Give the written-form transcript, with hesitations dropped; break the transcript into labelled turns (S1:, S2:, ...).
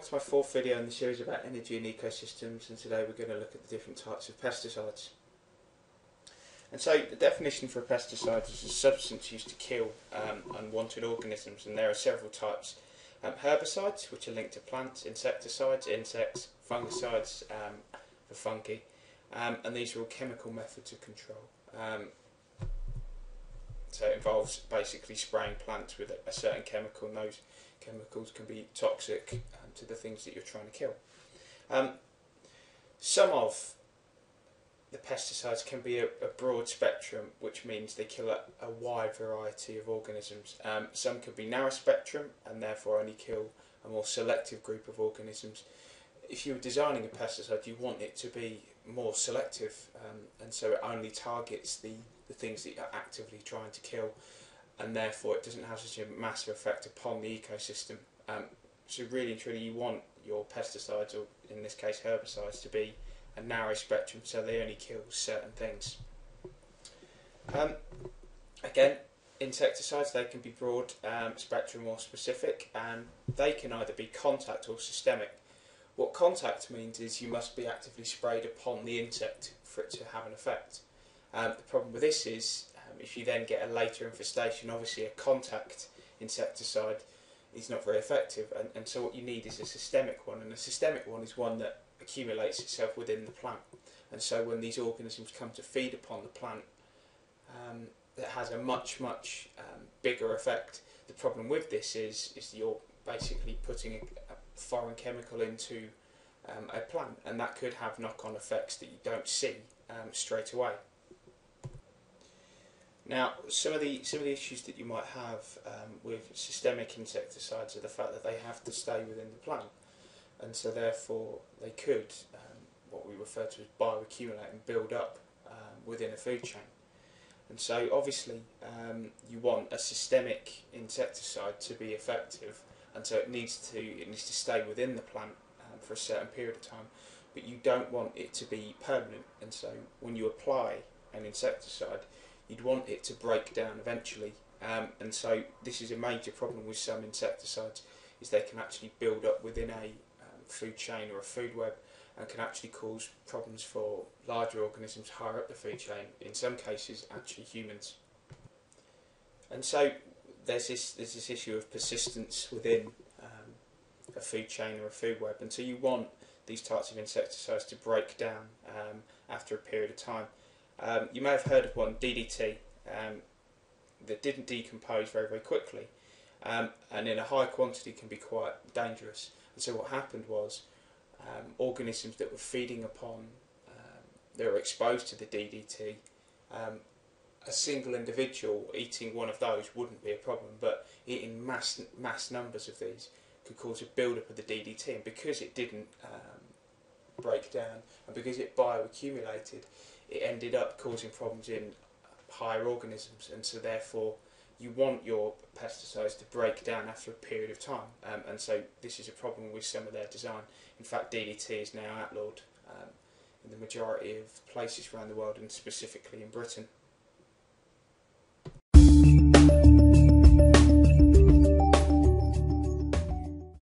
S1: to my fourth video in the series about energy and ecosystems, and today we're going to look at the different types of pesticides. And so the definition for a pesticide is a substance used to kill unwanted organisms, and there are several types. Herbicides, which are linked to plants, insecticides, insects, fungicides for fungi, and these are all chemical methods of control. So it involves basically spraying plants with a certain chemical, and those chemicals can be toxic to the things that you're trying to kill. Some of the pesticides can be a broad spectrum, which means they kill a wide variety of organisms. Some can be narrow spectrum and therefore only kill a more selective group of organisms. If you were designing a pesticide, you want it to be more selective, and so it only targets the things that you're actively trying to kill, and therefore it doesn't have such a massive effect upon the ecosystem. So really and truly you want your pesticides, or in this case herbicides, to be a narrow spectrum, so they only kill certain things. Again, insecticides, they can be broad spectrum or specific, and they can either be contact or systemic. What contact means is you must be actively sprayed upon the insect for it to have an effect. The problem with this is if you then get a later infestation, obviously a contact insecticide is not very effective, and so what you need is a systemic one, and a systemic one is one that accumulates itself within the plant, and so when these organisms come to feed upon the plant, it has a much bigger effect. The problem with this is you're basically putting a foreign chemical into a plant, and that could have knock-on effects that you don't see straight away. Now, some of the issues that you might have with systemic insecticides are the fact that they have to stay within the plant, and so therefore they could what we refer to as bioaccumulate and build up within a food chain. And so obviously you want a systemic insecticide to be effective, and so it needs to stay within the plant for a certain period of time, but you don't want it to be permanent, and so when you apply an insecticide you'd want it to break down eventually, and so this is a major problem with some insecticides, is they can actually build up within a food chain or a food web, and can actually cause problems for larger organisms higher up the food chain, in some cases actually humans. And so there's this issue of persistence within a food chain or a food web, and so you want these types of insecticides to break down after a period of time. You may have heard of one, DDT, that didn't decompose very quickly, and in a high quantity can be quite dangerous. And so what happened was organisms that were feeding upon, they were exposed to the DDT, a single individual eating one of those wouldn't be a problem, but eating mass numbers of these could cause a build-up of the DDT, and because it didn't break down and because it bioaccumulated, it ended up causing problems in higher organisms, and so therefore you want your pesticides to break down after a period of time, and so this is a problem with some of their design. In fact, DDT is now outlawed in the majority of places around the world, and specifically in Britain.